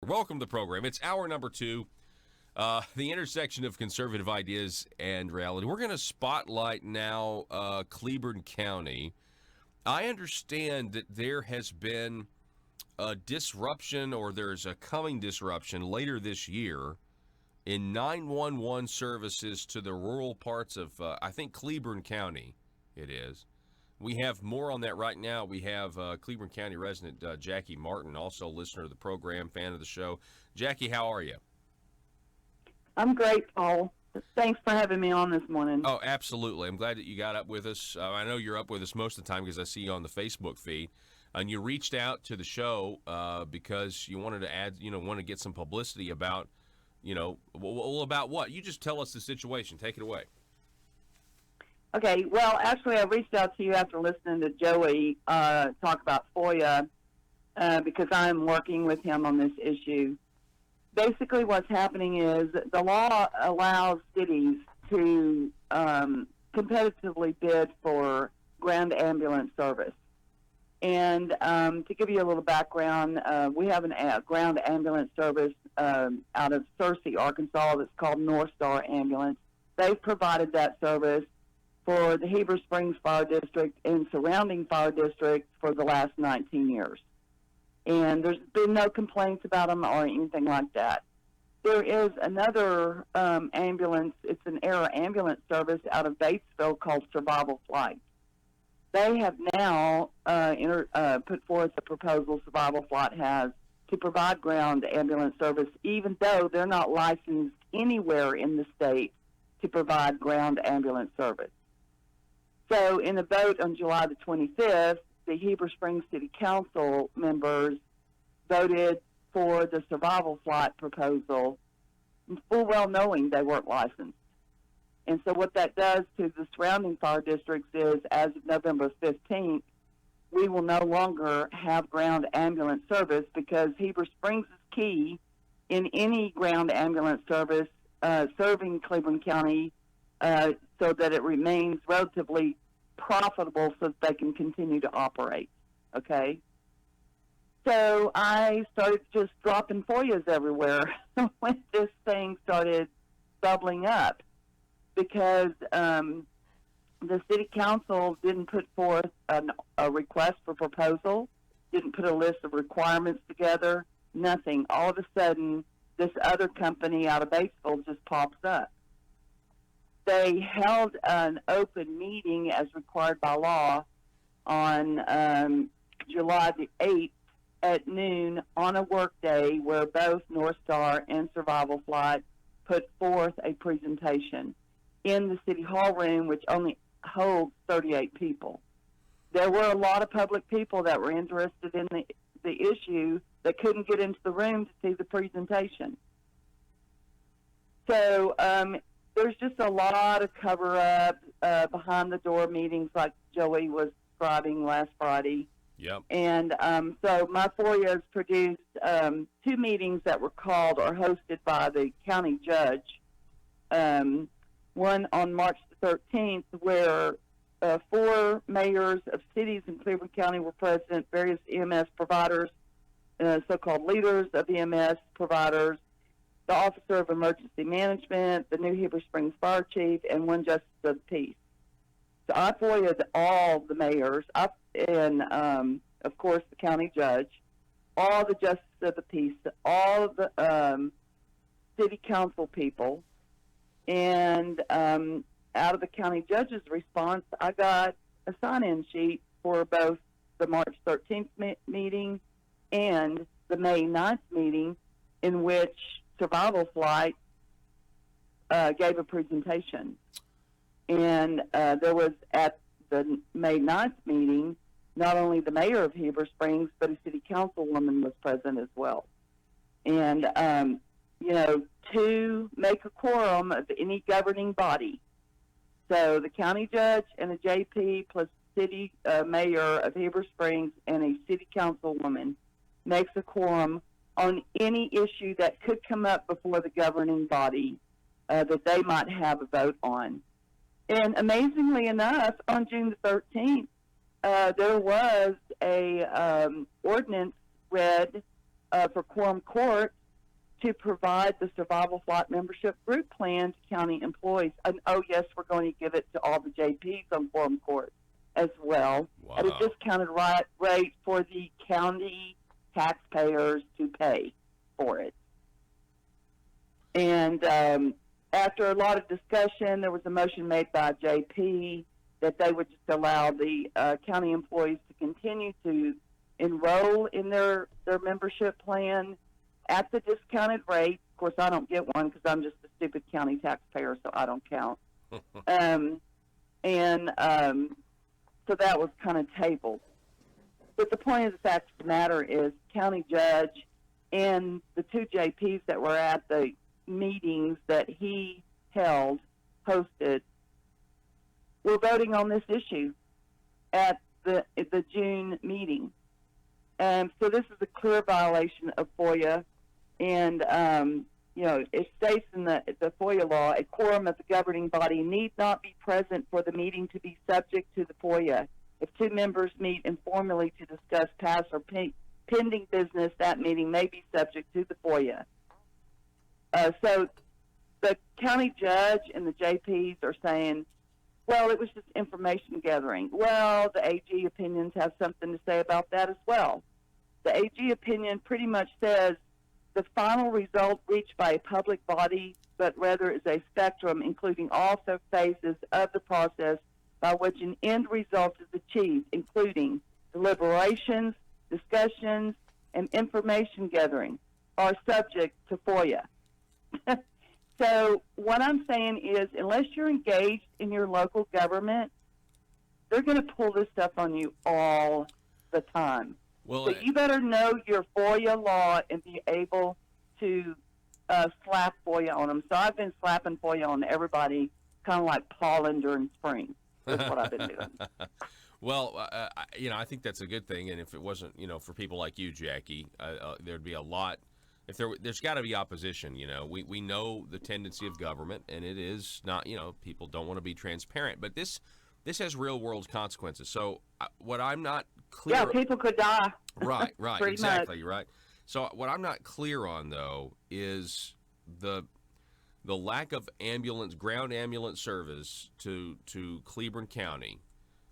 Welcome to the program. It's hour number 2, the intersection of conservative ideas and reality. We're going to spotlight now Cleburne County. I understand that there has been a disruption, or there's a coming disruption later this year in 911 services to the rural parts of, I think, Cleburne County it is. We have more on that right now. We have Cleburne County resident Jackie Martin, also listener to the program, fan of the show. Jackie, how are you? I'm great, Paul. Thanks for having me on this morning. Oh, absolutely. I'm glad that you got up with us. I know you're up with us most of the time because I see you on the Facebook feed. And you reached out to the show because you wanted to add, want to get some publicity about, about what? You just tell us the situation. Take it away. Okay, well, actually, I reached out to you after listening to Joey talk about FOIA because I'm working with him on this issue. Basically, what's happening is the law allows cities to competitively bid for ground ambulance service. And to give you a little background, we have a ground ambulance service out of Searcy, Arkansas, that's called North Star Ambulance. They've provided that service for the Heber Springs Fire District and surrounding fire districts for the last 19 years. And there's been no complaints about them or anything like that. There is another ambulance, it's an air ambulance service out of Batesville called Survival Flight. They have now put forth a proposal, Survival Flight has, to provide ground ambulance service, even though they're not licensed anywhere in the state to provide ground ambulance service. So in a vote on July the 25th, the Heber Springs City Council members voted for the Survival Flight proposal, full well knowing they weren't licensed. And so what that does to the surrounding fire districts is, as of November 15th, we will no longer have ground ambulance service because Heber Springs is key in any ground ambulance service serving Cleburne County so that it remains relatively profitable so that they can continue to operate, okay? So I started just dropping FOIAs everywhere when this thing started bubbling up because the city council didn't put forth a request for proposal, didn't put a list of requirements together, nothing. All of a sudden, this other company out of Batesville just pops up. They held an open meeting as required by law on July the 8th at noon on a work day where both North Star and Survival Flight put forth a presentation in the City Hall room, which only holds 38 people. There were a lot of public people that were interested in the issue that couldn't get into the room to see the presentation. So there's just a lot of cover-up behind-the-door meetings like Joey was describing last Friday. Yep. And so my FOIA has produced 2 meetings that were called or hosted by the county judge. One on March the 13th where 4 mayors of cities in Cleburne County were present, various EMS providers, so-called leaders of EMS providers, the Officer of Emergency Management, the new Heber Springs Fire Chief, and 1 Justice of the Peace. So I FOIA'd all the mayors, and of course the county judge, all the Justice of the Peace, all of the city council people, and out of the county judge's response, I got a sign-in sheet for both the March 13th meeting and the May 9th meeting in which Survival Flight gave a presentation. And there was, at the May 9th meeting, not only the mayor of Heber Springs, but a city councilwoman was present as well. And, to make a quorum of any governing body, so the county judge and a JP plus city mayor of Heber Springs and a city councilwoman makes a quorum on any issue that could come up before the governing body that they might have a vote on. And amazingly enough, on June the 13th, there was a ordinance read for Quorum Court to provide the Survival Flight membership group plan to county employees. And oh yes, we're going to give it to all the JPs on Quorum Court as well at a Wow. discounted rate for the county taxpayers to pay for it. And after a lot of discussion, there was a motion made by JP that they would just allow the county employees to continue to enroll in their membership plan at the discounted rate. Of course, I don't get one because I'm just a stupid county taxpayer, so I don't count. So that was kind of tabled. But the point of the fact of the matter is, county judge and the two JPs that were at the meetings that he hosted, were voting on this issue at the June meeting. So this is a clear violation of FOIA. And, it states in the FOIA law, a quorum of the governing body need not be present for the meeting to be subject to the FOIA. If two members meet informally to discuss past or pending business, that meeting may be subject to the FOIA. So the county judge and the JPs are saying, well, it was just information gathering. Well, the AG opinions have something to say about that as well. The AG opinion pretty much says the final result reached by a public body, but rather is a spectrum including all phases of the process by which an end result is achieved, including deliberations, discussions, and information gathering, are subject to FOIA. So what I'm saying is, unless you're engaged in your local government, they're going to pull this stuff on you all the time. Well, So you better know your FOIA law and be able to slap FOIA on them. So I've been slapping FOIA on everybody, kind of like pollen during spring. That's what I've been doing. Well, I think that's a good thing. And if it wasn't, for people like you, Jackie, there'd be a lot. There's got to be opposition. We know the tendency of government, and it is not. People don't want to be transparent, but this has real world consequences. So what I'm not clear. Yeah, people could die. Right, Pretty exactly, right. So what I'm not clear on though is the lack of ground ambulance service to Cleburne County.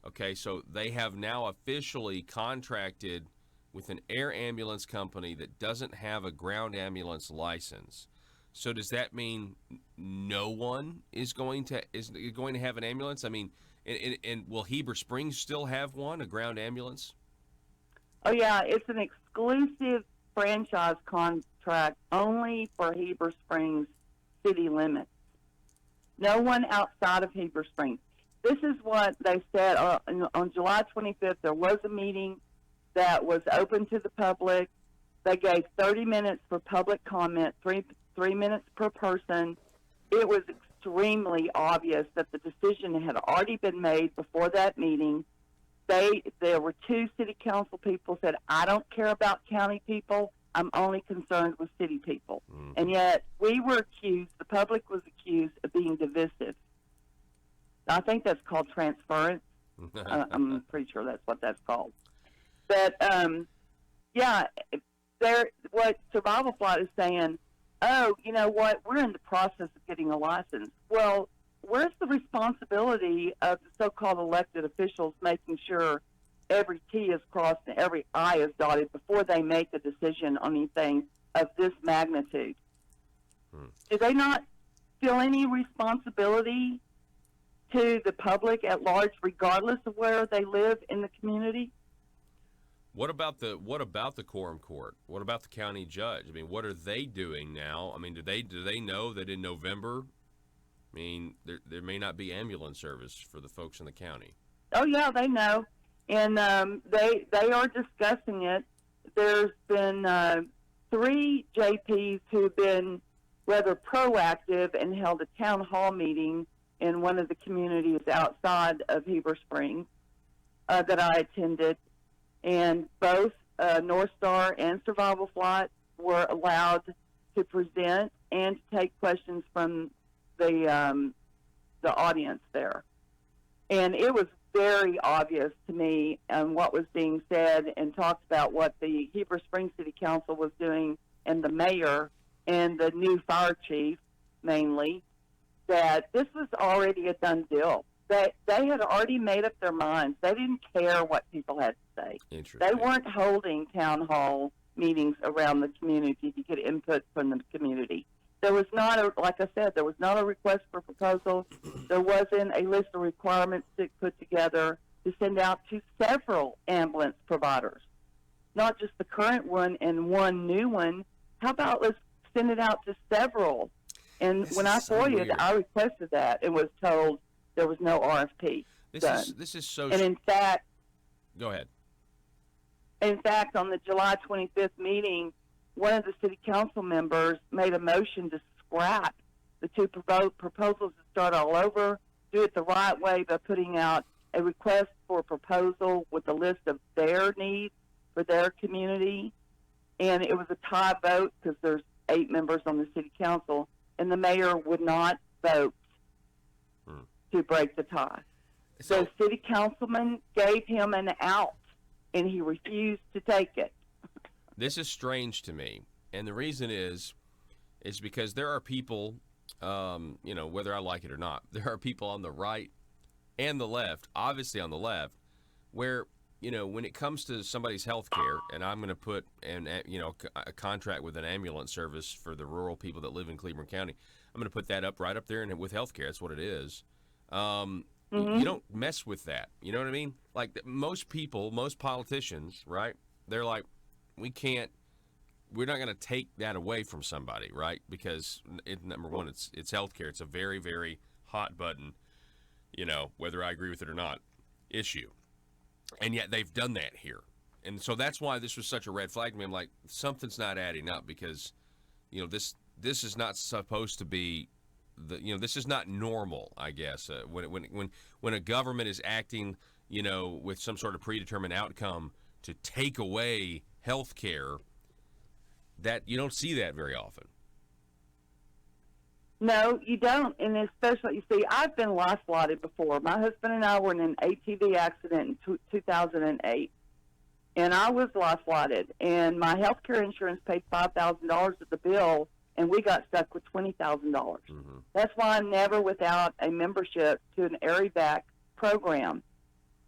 Okay, so they have now officially contracted with an air ambulance company that doesn't have a ground ambulance license. So does that mean no one is going to have an ambulance? I mean, and will Heber Springs still have one, a ground ambulance? Oh yeah, it's an exclusive franchise contract only for Heber Springs city limits. No one outside of Heber Springs. This is what they said on July 25th. There was a meeting that was open to the public. They gave 30 minutes for public comment, three minutes per person. It was extremely obvious that the decision had already been made before that meeting. There were two city council people said, I don't care about county people. I'm only concerned with city people. Mm-hmm. And yet we were accused, the public was accused of being divisive. I think that's called transference. I'm pretty sure that's what that's called. But, what Survival Flight is saying, oh, you know what, we're in the process of getting a license. Well, where's the responsibility of the so-called elected officials making sure every T is crossed and every I is dotted before they make a decision on anything of this magnitude? Do they not feel any responsibility to the public at large, regardless of where they live in the community? What about the quorum court? What about the county judge? I mean, what are they doing now? I mean, do they know that in November, I mean, there may not be ambulance service for the folks in the county? Oh yeah, they know, and they are discussing it. There's been 3 JPs who've been rather proactive and held a town hall meeting in one of the communities outside of Heber Springs that I attended. And both North Star and Survival Flight were allowed to present and to take questions from the audience there. And it was very obvious to me what was being said, and talked about what the Heber Springs City Council was doing, and the mayor and the new fire chief mainly, that this was already a done deal. That they had already made up their minds. They didn't care what people had to say. Interesting. They weren't holding town hall meetings around the community to get input from the community. There was not like I said, there was not a request for proposal. There wasn't a list of requirements to put together to send out to several ambulance providers, not just the current one and one new one. How about let's send it out to several? And when I FOIA'd, I requested that and was told there was no RFP done. This is so. And in fact, go ahead. In fact, on the July 25th meeting, one of the city council members made a motion to scrap the two proposals to start all over, do it the right way by putting out a request for a proposal with a list of their needs for their community. And it was a tie vote because there's 8 members on the city council, and the mayor would not vote to break the tie. So city councilman gave him an out, and he refused to take it. This is strange to me, and the reason is because there are people, whether I like it or not, there are people on the right and the left, obviously on the left, where, when it comes to somebody's health care, and I'm going to put a contract with an ambulance service for the rural people that live in Cleveland County, I'm going to put that right up there, and with health care, that's what it is. You don't mess with that. You know what I mean? Like most people, most politicians, right? They're like, we're not going to take that away from somebody, right? Because number one, it's healthcare. It's a very, very hot button, whether I agree with it or not, issue. And yet they've done that here. And so that's why this was such a red flag to me. I'm like, something's not adding up because, this is not supposed to be this is not normal, I guess. When a government is acting, with some sort of predetermined outcome to take away health care, that you don't see that very often. No, you don't. And especially, you see, I've been life-flighted before. My husband and I were in an ATV accident in 2008, and I was life-flighted. And my health care insurance paid $5,000 at the bill, and we got stuck with $20,000. Mm-hmm. That's why I'm never without a membership to an ARIVAC program.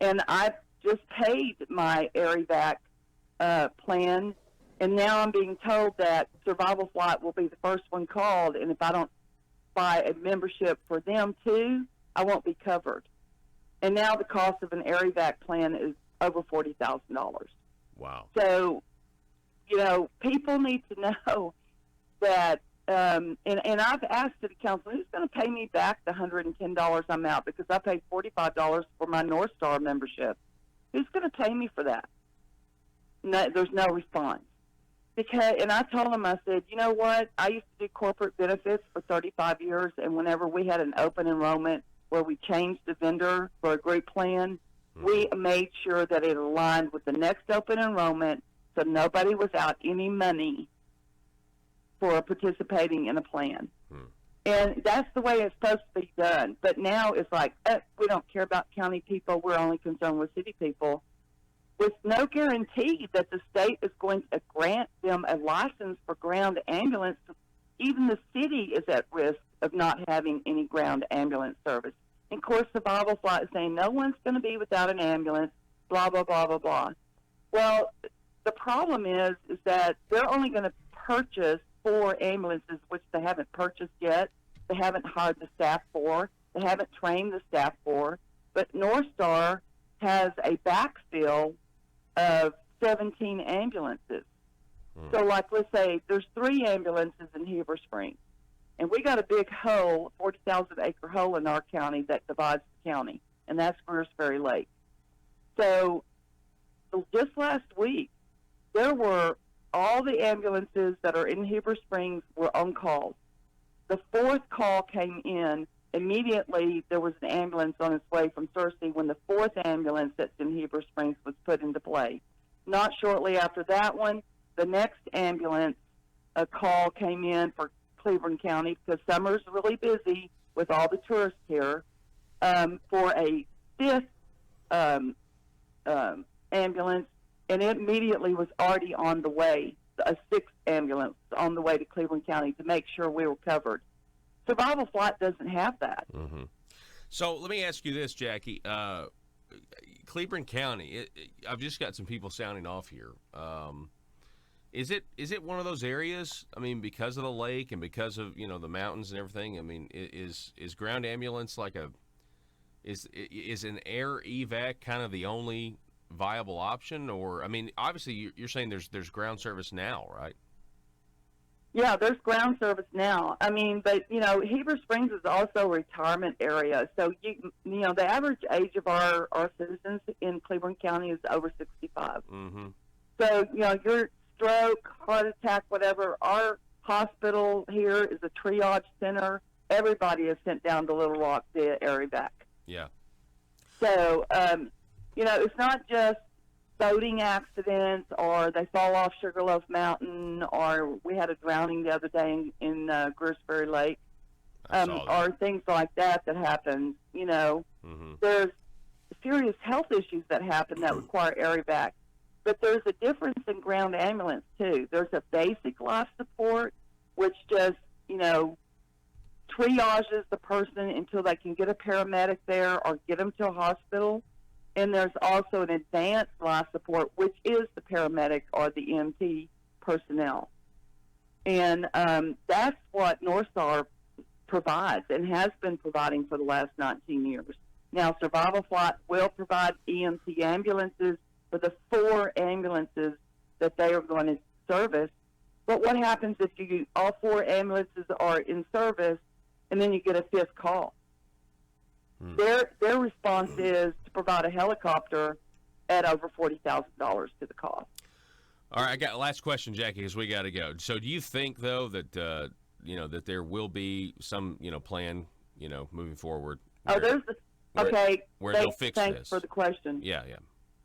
And I've just paid my ARIVAC plan, and now I'm being told that Survival Flight will be the first one called, and if I don't buy a membership for them too, I won't be covered. And now the cost of an ARIVAC plan is over $40,000. Wow. So, people need to know that, and I've asked City Council, who's going to pay me back the $110 I'm out, because I paid $45 for my North Star membership. Who's going to pay me for that? No, there's no response. And I told him, I said, you know what? I used to do corporate benefits for 35 years, and whenever we had an open enrollment where we changed the vendor for a group plan, we made sure that it aligned with the next open enrollment, so nobody was out any money for participating in a plan. And that's the way it's supposed to be done. But now it's like, we don't care about county people. We're only concerned with city people, with no guarantee that the state is going to grant them a license for ground ambulance. Even the city is at risk of not having any ground ambulance service. And of course, Survival Flight is saying no one's going to be without an ambulance, blah, blah, blah, blah, blah. Well, the problem is that they're only going to purchase 4 ambulances, which they haven't purchased yet. They haven't hired the staff for. They haven't trained the staff for. But North Star has a backfill of 17 ambulances. So, like, let's say there's 3 ambulances in Heber Springs, and we got a big hole, 40,000-acre hole in our county that divides the county, and that's Greers Ferry Lake. So, just last week, there were all the ambulances that are in Heber Springs were on call. The 4th call came in. Immediately, there was an ambulance on its way from Searcy when the 4th ambulance that's in Heber Springs was put into play. Not shortly after that one, the next ambulance call came in for Cleveland County, because summer's really busy with all the tourists here, for a 5th um, ambulance, and it immediately was already on the way. A sixth ambulance on the way to Cleveland County to make sure we were covered. Survival Flight doesn't have that. Mm-hmm. So let me ask you this, Jackie. Cleveland County, I've just got some people sounding off here. Is it one of those areas? I mean, because of the lake and because of the mountains and everything. I mean, is ground ambulance like is an air evac kind of the only viable option? Or I mean, obviously you're saying there's ground service now, right? Yeah, there's ground service now. I mean, but Heber Springs is also a retirement area. So the average age of our citizens in Cleveland County is over 65. Mm-hmm. So your stroke, heart attack, whatever. Our hospital here is a triage center. Everybody is sent down to Little Rock to air evac. Yeah. So it's not just boating accidents, or they fall off Sugarloaf Mountain, or we had a drowning the other day in Greersbury Lake, or things like that happen. Mm-hmm. There's serious health issues that happen that require air evac. But there's a difference in ground ambulance, too. There's a basic life support, which just, triages the person until they can get a paramedic there or get them to a hospital. And there's also an advanced life support, which is the paramedic or the EMT personnel. And that's what North Star provides and has been providing for the last 19 years. Now, Survival Flight will provide EMT ambulances for the 4 ambulances that they are going to service. But what happens if all 4 ambulances are in service and then you get a 5th call? Their response is to provide a helicopter at over $40,000 to the cost. All right, I got last question, Jackie, because we got to go. So, do you think though that that there will be some plan moving forward? Where they'll fix thanks this. for the question. Yeah.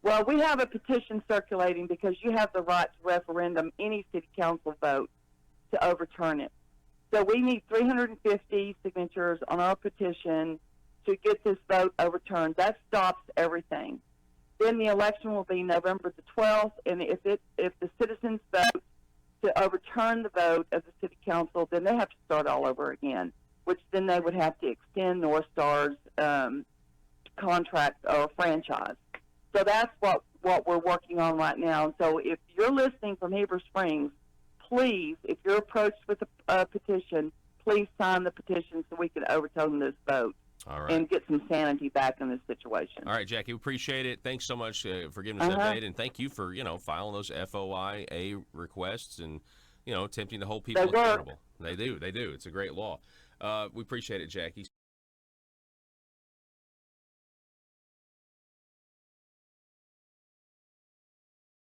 Well, we have a petition circulating because you have the right to referendum any city council vote to overturn it. So we need 350 signatures on our petition to get this vote overturned. That stops everything. Then the election will be November the 12th, and if the citizens vote to overturn the vote of the city council, then they have to start all over again, which then they would have to extend North Star's contract or franchise. So that's what we're working on right now. So if you're listening from Heber Springs, please, if you're approached with a petition, please sign the petition so we can overturn this vote. All right. And get some sanity back in this situation. All right, Jackie, we appreciate it. Thanks so much for giving us that update, and thank you for filing those FOIA requests and attempting to hold people accountable. They do. It's a great law. We appreciate it, Jackie.